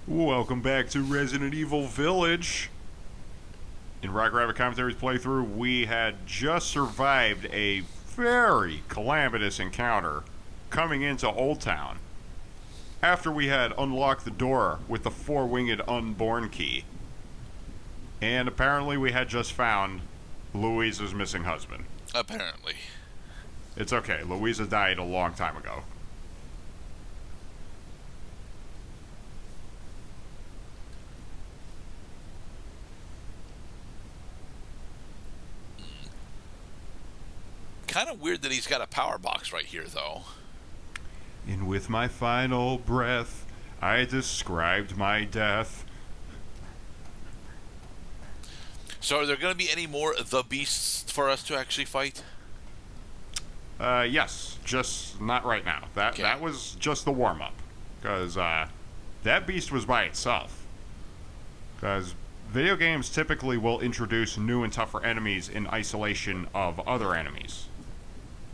Welcome back to Resident Evil Village. In Rock Rabbit Commentaries playthrough, we had just survived a very calamitous encounter coming into Old Town after we had unlocked the door with the four-winged unborn key. And apparently we had just found Louisa's missing husband. Apparently. It's okay, Louisa died a long time ago. Kind of weird that he's got a power box right here, though. And with my final breath, I described my death. So are there going to be any more the beasts for us to actually fight? Yes, just not right now. That was just the warm-up. Because that beast was by itself. Because video games typically will introduce new and tougher enemies in isolation of other enemies.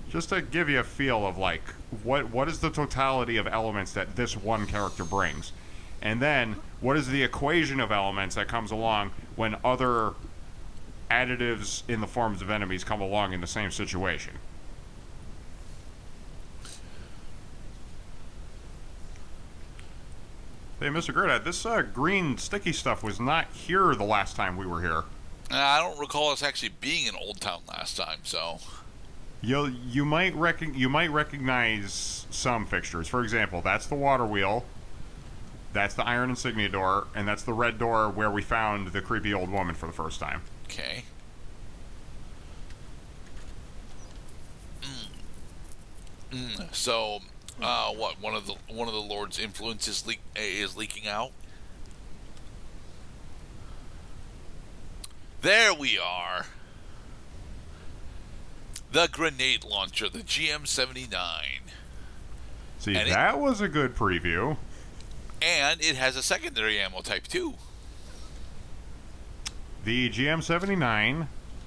Just to give you a feel of, like, what is the totality of elements that this one character brings. And then, what is the equation of elements that comes along when other additives in the forms of enemies come along in the same situation. Hey, Mr. Gerdad, this green sticky stuff was not here the last time we were here. I don't recall us actually being in Old Town last time, so... You might recognize some fixtures. For example, that's the water wheel, that's the iron insignia door, and that's the red door where we found the creepy old woman for the first time. Okay. So, what? One of the Lord's influence is leaking out. There we are. The grenade launcher, the GM79. See, and that was a good preview. And it has a secondary ammo type, too. The GM79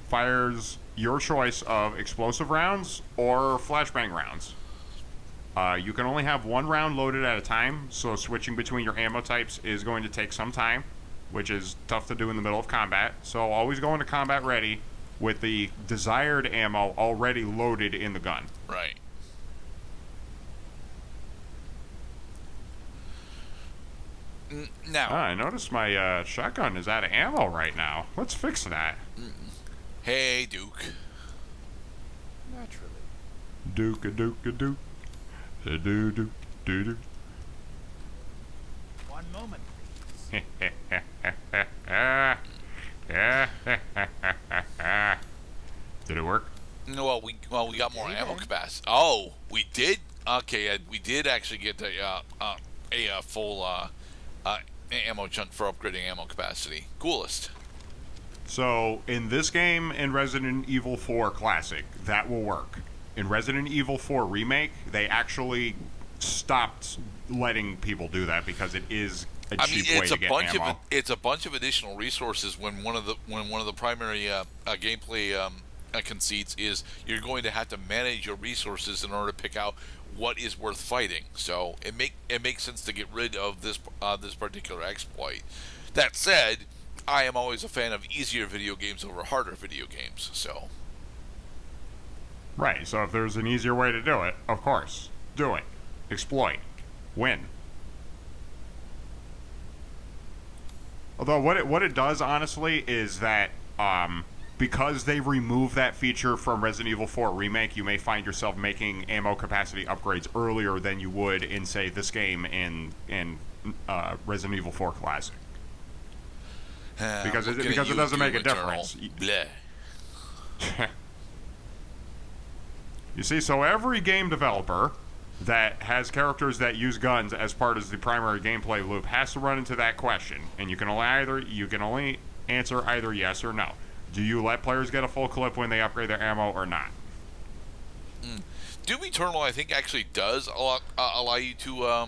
fires your choice of explosive rounds or flashbang rounds. You can only have one round loaded at a time, so switching between your ammo types is going to take some time, which is tough to do in the middle of combat. So always go into combat ready with the desired ammo already loaded in the gun. Right. Now, I noticed my shotgun is out of ammo right now. Let's fix that. Hey, Duke. Naturally. Duke-a-duke-a-duke. Do-do-do-do-do. One moment, please. Did it work? Well, we got more ammo capacity. Oh, we did. Okay, we did actually get a full ammo chunk for upgrading ammo capacity. Coolest. So in this game, in Resident Evil 4 Classic, that will work. In Resident Evil 4 Remake, they actually stopped letting people do that because it is a cheap way to get ammo. It's a bunch of additional resources when one of the primary gameplay conceits is you're going to have to manage your resources in order to pick out what is worth fighting. So it makes sense to get rid of this particular exploit. That said, I am always a fan of easier video games over harder video games. So. Right, so if there's an easier way to do it, of course, do it. Exploit. Win. Although what it does, honestly, is that because they remove that feature from Resident Evil 4 Remake, you may find yourself making ammo capacity upgrades earlier than you would in, say, this game in Resident Evil 4 Classic. Because it doesn't make a difference. You see, so every game developer that has characters that use guns as part of the primary gameplay loop has to run into that question, and you can only answer either yes or no. Do you let players get a full clip when they upgrade their ammo or not? Doom Eternal, I think, actually does allow you to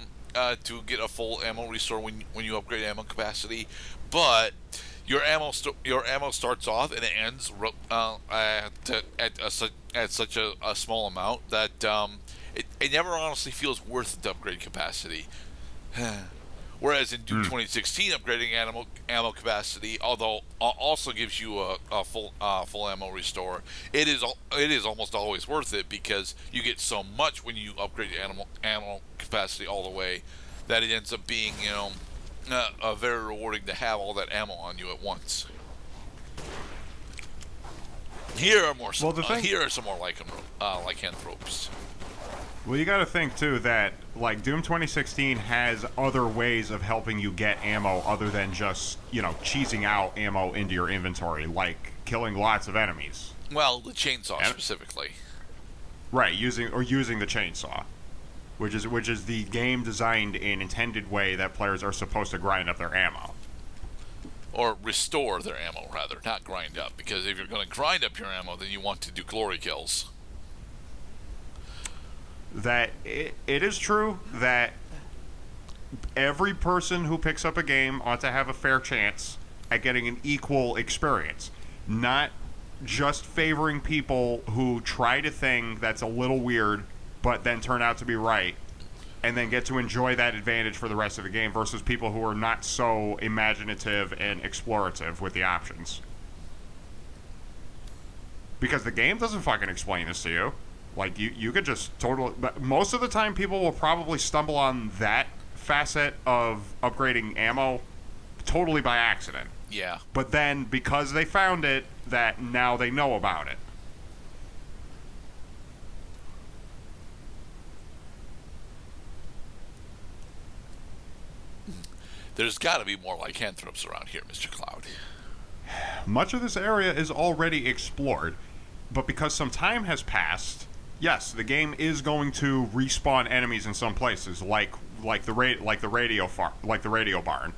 get a full ammo restore when you upgrade ammo capacity, but your ammo starts off and it ends at such a small amount that it never honestly feels worth the upgrade capacity. Whereas in Doom 2016, upgrading ammo capacity, although also gives you a full ammo restore, it is almost always worth it because you get so much when you upgrade your ammo capacity all the way that it ends up being very rewarding to have all that ammo on you at once. Here are more. Well, here are some more lycanthropes. Well, you got to think too that like Doom 2016 has other ways of helping you get ammo other than just cheesing out ammo into your inventory, like killing lots of enemies. Well, the chainsaw specifically. Right, using the chainsaw, which is the game designed and intended way that players are supposed to grind up their ammo. Or restore their ammo, rather, not grind up. Because if you're going to grind up your ammo, then you want to do glory kills. That it is true that every person who picks up a game ought to have a fair chance at getting an equal experience. Not just favoring people who tried a thing that's a little weird, but then turn out to be right, and then get to enjoy that advantage for the rest of the game versus people who are not so imaginative and explorative with the options. Because the game doesn't fucking explain this to you. Like, you could just totally... But most of the time, people will probably stumble on that facet of upgrading ammo totally by accident. Yeah. But then, because they found it, that now they know about it. There's got to be more lycanthropes around here, Mr. Cloud. Much of this area is already explored, but because some time has passed... Yes, the game is going to respawn enemies in some places, like the radio barn.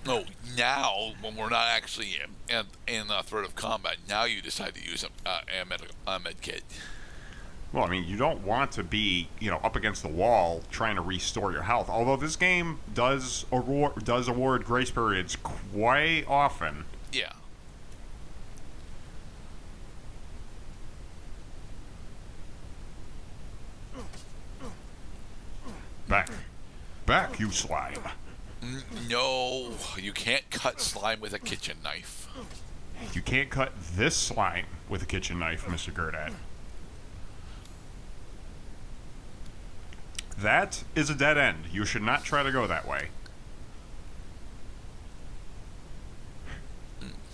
No, now when we're not actually in the threat of combat, now you decide to use a med kit. Well, I mean, you don't want to be, up against the wall trying to restore your health. Although this game does award grace periods quite often. Yeah. Back, you slime. No, you can't cut slime with a kitchen knife. You can't cut this slime with a kitchen knife, Mr. Gerdat. That is a dead end. You should not try to go that way.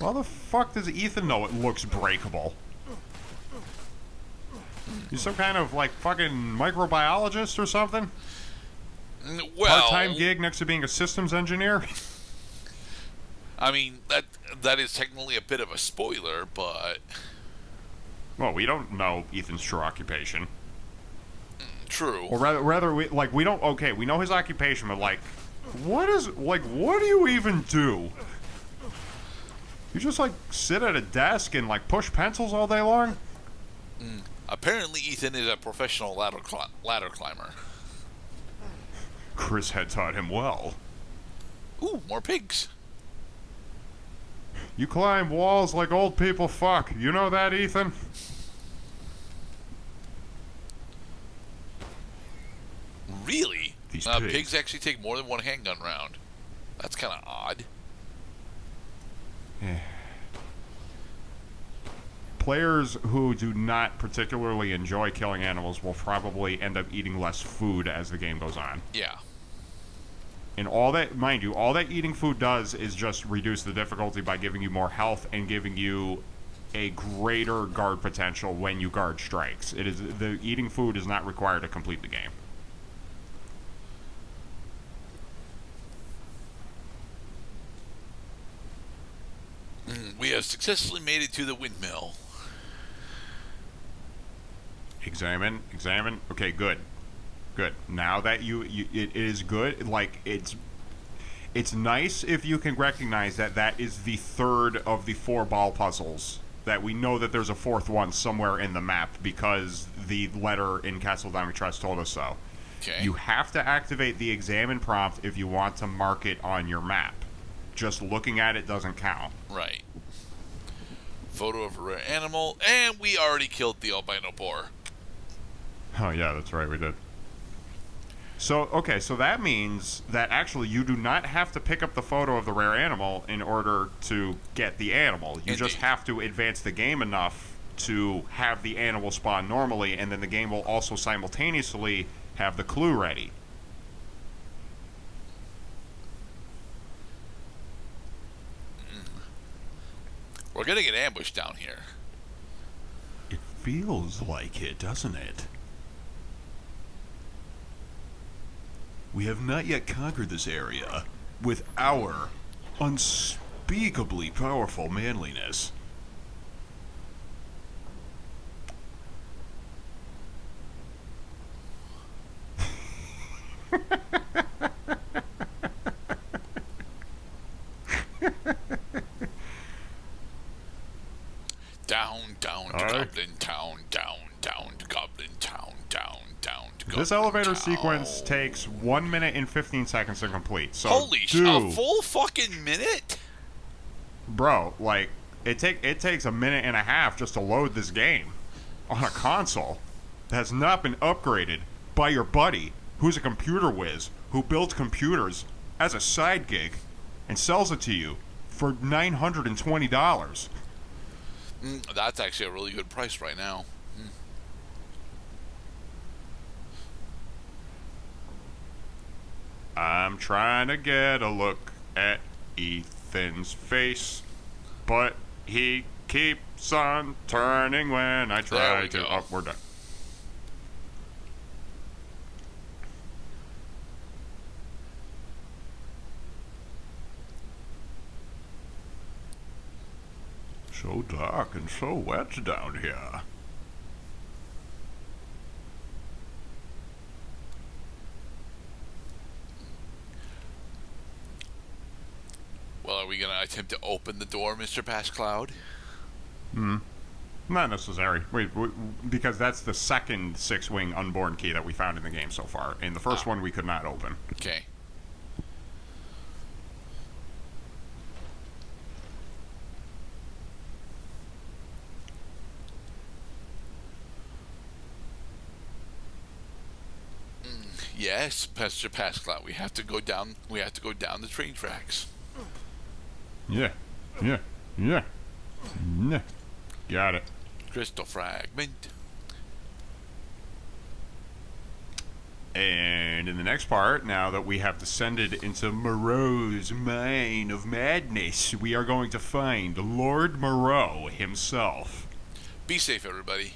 Well, the fuck does Ethan know it looks breakable? He's some kind of, fucking microbiologist or something? Well... Part-time gig next to being a systems engineer? I mean, that is technically a bit of a spoiler, but... Well, we don't know Ethan's true occupation. True. Or rather, we don't. Okay, we know his occupation, but what do you even do? You just sit at a desk and push pencils all day long? Apparently, Ethan is a professional ladder climber. Chris had taught him well. Ooh, more pigs. You climb walls like old people fuck. You know that, Ethan? Really? These pigs actually take more than one handgun round. That's kind of odd. Yeah. Players who do not particularly enjoy killing animals will probably end up eating less food as the game goes on. Yeah. And all that, mind you, all that eating food does is just reduce the difficulty by giving you more health and giving you a greater guard potential when you guard strikes. The eating food is not required to complete the game. We have successfully made it to the windmill. Examine. Okay, good. Now that it is good. It's nice if you can recognize that is the third of the 4 ball puzzles. That we know that there's a 4th one somewhere in the map because the letter in Castle Dimitrescu told us so. Okay. You have to activate the examine prompt if you want to mark it on your map. Just looking at it doesn't count. Right. Photo of a rare animal, and we already killed the albino boar. Oh, yeah, that's right, we did. So, okay, so that means that actually you do not have to pick up the photo of the rare animal in order to get the animal. You just have to advance the game enough to have the animal spawn normally, and then the game will also simultaneously have the clue ready. We're gonna get ambushed down here. It feels like it, doesn't it? We have not yet conquered this area with our unspeakably powerful manliness. Down, down to Goblin Town, down, down to Goblin Town, down, down to Goblin This elevator Town. sequence takes 1 minute and 15 seconds to complete. So Holy shit, a full fucking minute? Bro, like, it takes a minute and a half just to load this game on a console that has not been upgraded by your buddy who's a computer whiz who builds computers as a side gig and sells it to you for $920. That's actually a really good price right now. I'm trying to get a look at Ethan's face, but he keeps on turning when I try to. Oh, we're done. So dark and so wet down here. Well, are we going to attempt to open the door, Mr. Passcloud? Not necessary. Because that's the second six-wing unborn key that we found in the game so far. In the first one, we could not open. Okay. Yes, Mr. Passcloud, we have to go down. We have to go down the train tracks. Yeah. Got it. Crystal fragment. And in the next part, now that we have descended into Moreau's mine of madness, we are going to find Lord Moreau himself. Be safe, everybody.